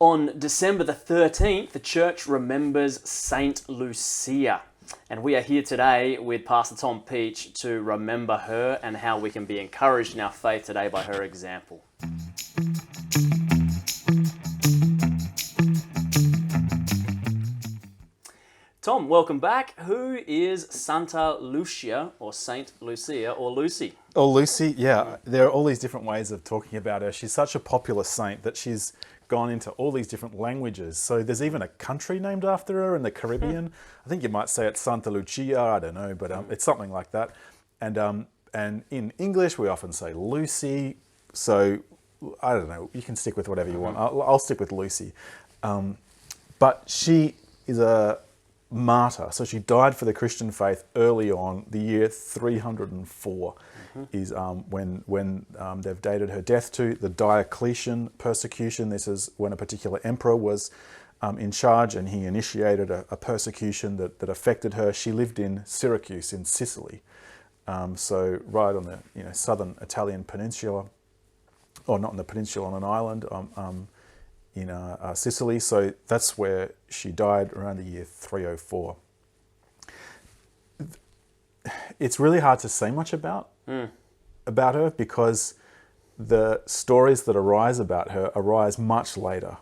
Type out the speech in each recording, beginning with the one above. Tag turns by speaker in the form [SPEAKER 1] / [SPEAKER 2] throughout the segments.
[SPEAKER 1] On December the 13th, the church remembers Saint Lucia. And we are here today with Pastor Tom Peach to remember her and how we can be encouraged in our faith today by her example. Tom, welcome back. Who is Santa Lucia or Saint Lucia or Lucy?
[SPEAKER 2] Oh, Lucy, yeah. There are all these different ways of talking about her. She's such a popular saint that she's gone into all these different languages. So there's even a country named after her in the Caribbean. I think you might say it's Santa Lucia, I don't know, but it's something like that. And in English, we often say Lucy. So I don't know, you can stick with whatever you want. I'll stick with Lucy. But she is a martyr. So she died for the Christian faith early on. The year 304 is when they've dated her death to the Diocletian persecution. This is when a particular emperor was in charge, and he initiated a persecution that affected her. She lived in Syracuse in Sicily, so right on the southern Italian peninsula, or not on the peninsula, on an island in Sicily. So that's where she died around the year 304. It's really hard to say much about her because the stories that arise about her arise much later.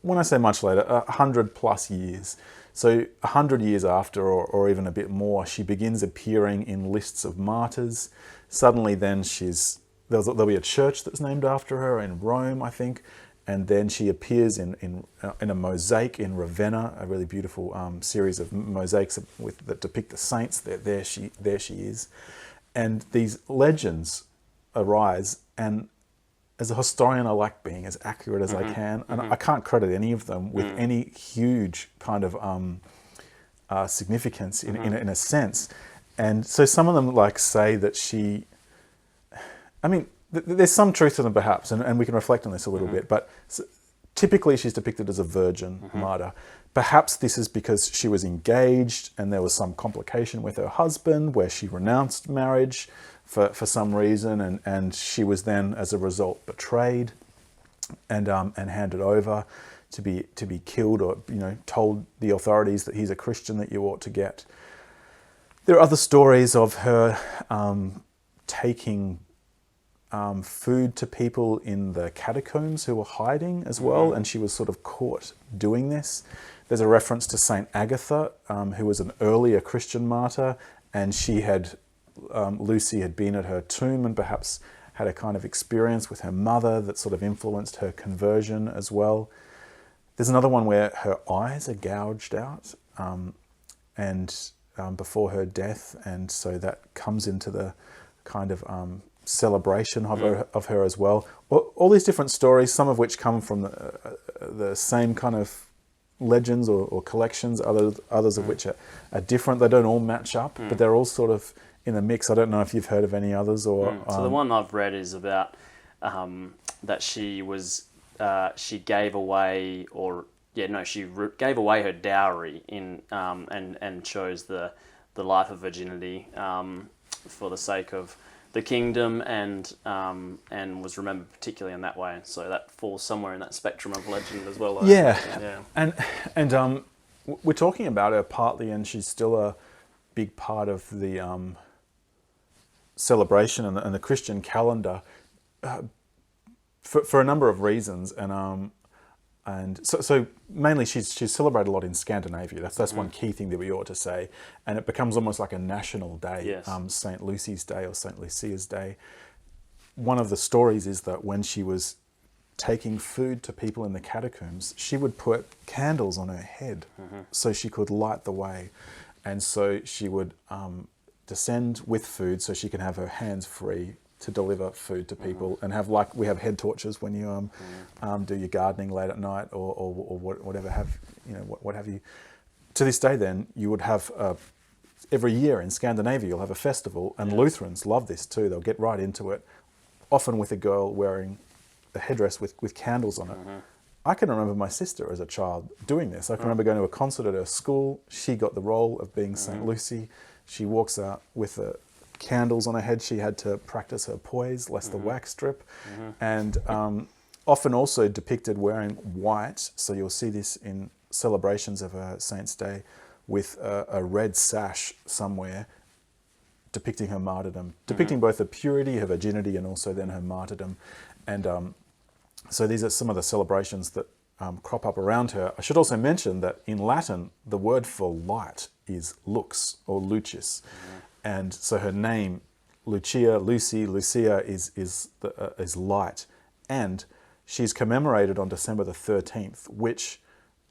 [SPEAKER 2] When I say much later, 100 plus years. So 100 years after, or even a bit more, she begins appearing in lists of martyrs. Suddenly then there'll be a church that's named after her in Rome, I think. And then she appears in a mosaic in Ravenna, a really beautiful series of mosaics that depict the saints. There she is. And these legends arise, and as a historian, I like being as accurate as I can, and I can't credit any of them with any huge kind of significance in a sense. And so some of them say that there's some truth to them perhaps, and we can reflect on this a little bit, but typically she's depicted as a virgin martyr. Perhaps this is because she was engaged and there was some complication with her husband where she renounced marriage for some reason, and she was then, as a result, betrayed and handed over to be killed, or told the authorities that he's a Christian that you ought to get. There are other stories of her taking food to people in the catacombs who were hiding as well, and she was sort of caught doing this. There's a reference to Saint Agatha, who was an earlier Christian martyr, and Lucy had been at her tomb and perhaps had a kind of experience with her mother that sort of influenced her conversion as well. There's another one where her eyes are gouged out before her death, and so that comes into the kind of celebration of her as well. All these different stories, some of which come from the same kind of legends or collections, others of which are different. They don't all match up, but they're all sort of in the mix. I don't know if you've heard of any others or.
[SPEAKER 1] So the one I've read is about that she gave away gave away her dowry and chose the life of virginity for the sake of the kingdom, and was remembered particularly in that way. So that falls somewhere in that spectrum of legend as well.
[SPEAKER 2] Yeah. And we're talking about her partly, and she's still a big part of the celebration and the Christian calendar for a number of reasons. And so mainly she's celebrated a lot in Scandinavia. That's one key thing that we ought to say. And it becomes almost like a national day,
[SPEAKER 1] yes.
[SPEAKER 2] St. Lucy's Day or St. Lucia's Day. One of the stories is that when she was taking food to people in the catacombs, she would put candles on her head so she could light the way. And so she would descend with food so she can have her hands free to deliver food to people, and have, like we have head torches when you do your gardening late at night or whatever what have you. To this day, then you would have every year in Scandinavia you'll have a festival, and Lutherans love this too. They'll get right into it, often with a girl wearing a headdress with candles on it. I can remember my sister as a child doing this. I can remember going to a concert at her school. She got the role of being St. Lucy. She walks out with the candles on her head. She had to practice her poise lest the wax drip. And often also depicted wearing white. So you'll see this in celebrations of a saint's day with a red sash somewhere depicting her martyrdom, depicting both her purity, her virginity, and also then her martyrdom. And so these are some of the celebrations that crop up around her. I should also mention that in Latin, the word for light is lux or lucis. And so her name, Lucia, Lucia is light. And she's commemorated on December the 13th, which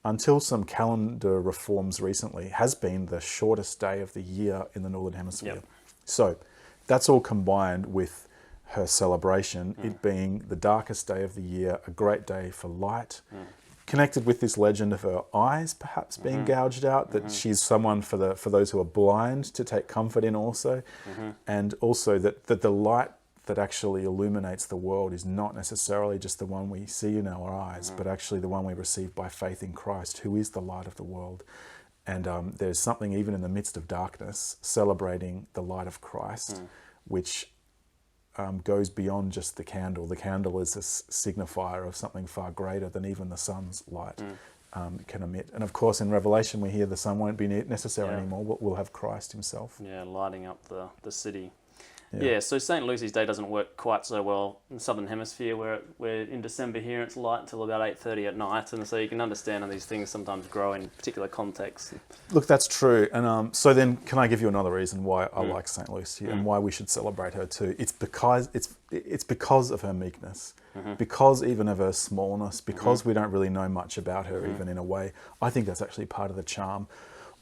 [SPEAKER 2] until some calendar reforms recently has been the shortest day of the year in the Northern Hemisphere.
[SPEAKER 1] Yep.
[SPEAKER 2] So that's all combined with her celebration, it being the darkest day of the year, a great day for light, connected with this legend of her eyes perhaps being gouged out, that she's someone for those who are blind to take comfort in also, and also that the light that actually illuminates the world is not necessarily just the one we see in our eyes, but actually the one we receive by faith in Christ, who is the light of the world. And there's something even in the midst of darkness, celebrating the light of Christ, which goes beyond just the candle. The candle is a signifier of something far greater than even the sun's light can emit. And of course, in Revelation, we hear the sun won't be necessary anymore. We'll have Christ himself.
[SPEAKER 1] Yeah, lighting up the city. Yeah, so St. Lucy's Day doesn't work quite so well in the Southern Hemisphere, where we're in December here, and it's light until about 8:30 at night, and so you can understand how these things sometimes grow in particular contexts.
[SPEAKER 2] Look, that's true. And so then can I give you another reason why I like St. Lucy and why we should celebrate her too? It's because of her meekness, because even of her smallness, because we don't really know much about her even in a way. I think that's actually part of the charm.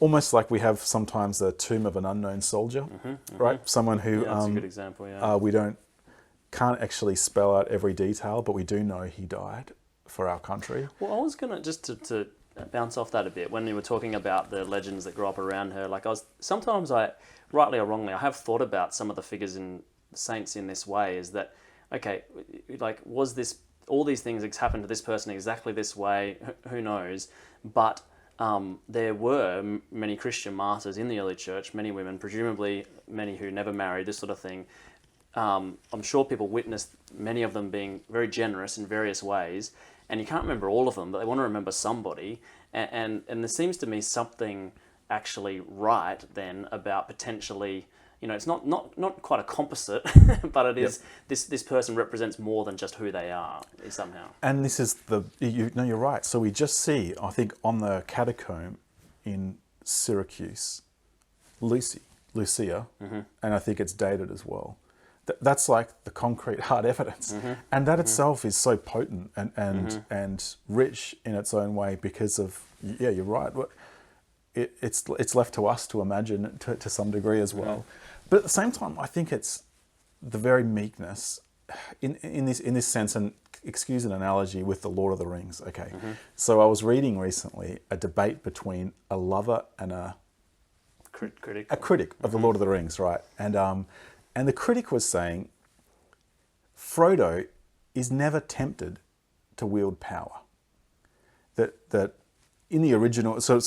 [SPEAKER 2] Almost like we have sometimes the tomb of an unknown soldier, right? Someone who
[SPEAKER 1] that's a good example. Yeah,
[SPEAKER 2] we can't actually spell out every detail, but we do know he died for our country.
[SPEAKER 1] Well, I was gonna just to bounce off that a bit when you were talking about the legends that grow up around her. Like sometimes rightly or wrongly, I have thought about some of the figures in saints in this way. Is that okay? Like, was this all these things happened to this person exactly this way? Who knows? But there were many Christian martyrs in the early church, many women, presumably many who never married, this sort of thing. I'm sure people witnessed many of them being very generous in various ways, and you can't remember all of them, but they want to remember somebody. And there seems to me something actually right then about potentially, it's not quite a composite, but it is this person represents more than just who they are somehow.
[SPEAKER 2] And this is you're right. So we just see, I think, on the catacomb in Syracuse, Lucia, and I think it's dated as well. That's like the concrete hard evidence, and that itself is so potent and rich in its own way because of you're right. It's left to us to imagine to some degree as well. But at the same time, I think it's the very meekness in this sense, and excuse an analogy with the Lord of the Rings. Okay, so I was reading recently a debate between a lover and a critic of the Lord of the Rings, right? And the critic was saying Frodo is never tempted to wield power. That in the original, so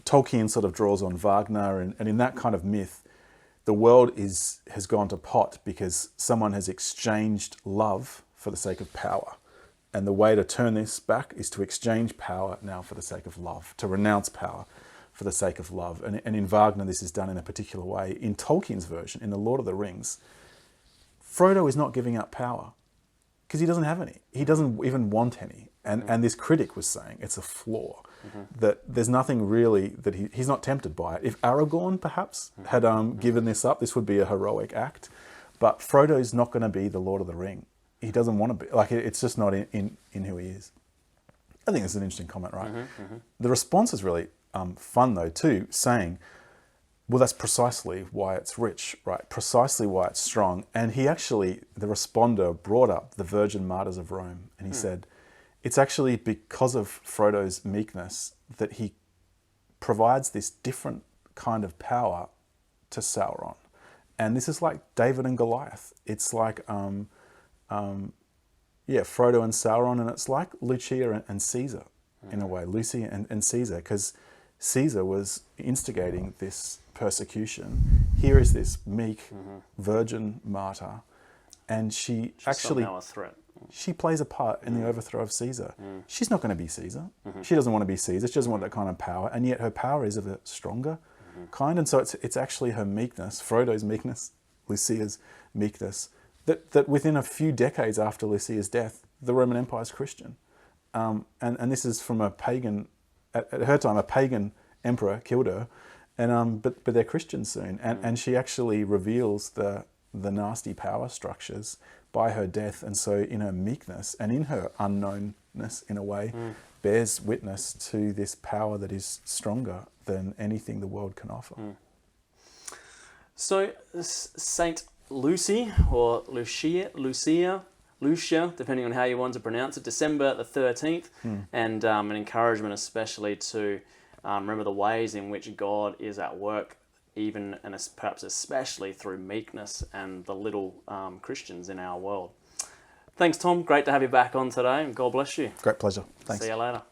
[SPEAKER 2] Tolkien sort of draws on Wagner, and in that kind of myth, the world has gone to pot because someone has exchanged love for the sake of power. And the way to turn this back is to exchange power now for the sake of love, to renounce power for the sake of love. And in Wagner, this is done in a particular way. In Tolkien's version, in The Lord of the Rings, Frodo is not giving up power because he doesn't have any. He doesn't even want any. And this critic was saying it's a flaw, that there's nothing really that he's not tempted by it. If Aragorn perhaps had given this up, this would be a heroic act. But Frodo's not going to be the Lord of the Ring. He doesn't want to be. Like, it's just not in who he is. I think it's an interesting comment, right? The response is really fun though too, saying, well, that's precisely why it's rich, right? Precisely why it's strong. And he actually, the responder, brought up the Virgin Martyrs of Rome, and he said, it's actually because of Frodo's meekness that he provides this different kind of power to Sauron. And this is like David and Goliath. It's like, Frodo and Sauron, and it's like Lucia and Caesar in a way, Lucy and Caesar, because Caesar was instigating this persecution. Here is this meek virgin martyr, and she's actually
[SPEAKER 1] somehow a threat.
[SPEAKER 2] She plays a part in the overthrow of Caesar. She's not going to be Caesar. She doesn't want to be Caesar. She doesn't want that kind of power. And yet her power is of a stronger kind. And so it's actually her meekness, Frodo's meekness, Lucia's meekness, that within a few decades after Lucia's death, the Roman Empire is Christian. And this is from a pagan, at her time, a pagan emperor killed her. And but they're Christians soon. And she actually reveals the nasty power structures by her death, and so in her meekness and in her unknownness, in a way, bears witness to this power that is stronger than anything the world can offer.
[SPEAKER 1] So Saint Lucy, or Lucia, depending on how you want to pronounce it, December the 13th, and an encouragement especially to remember the ways in which God is at work, even and perhaps especially through meekness and the little Christians in our world. Thanks, Tom. Great to have you back on today, and God bless you.
[SPEAKER 2] Great pleasure. Thanks.
[SPEAKER 1] See you later.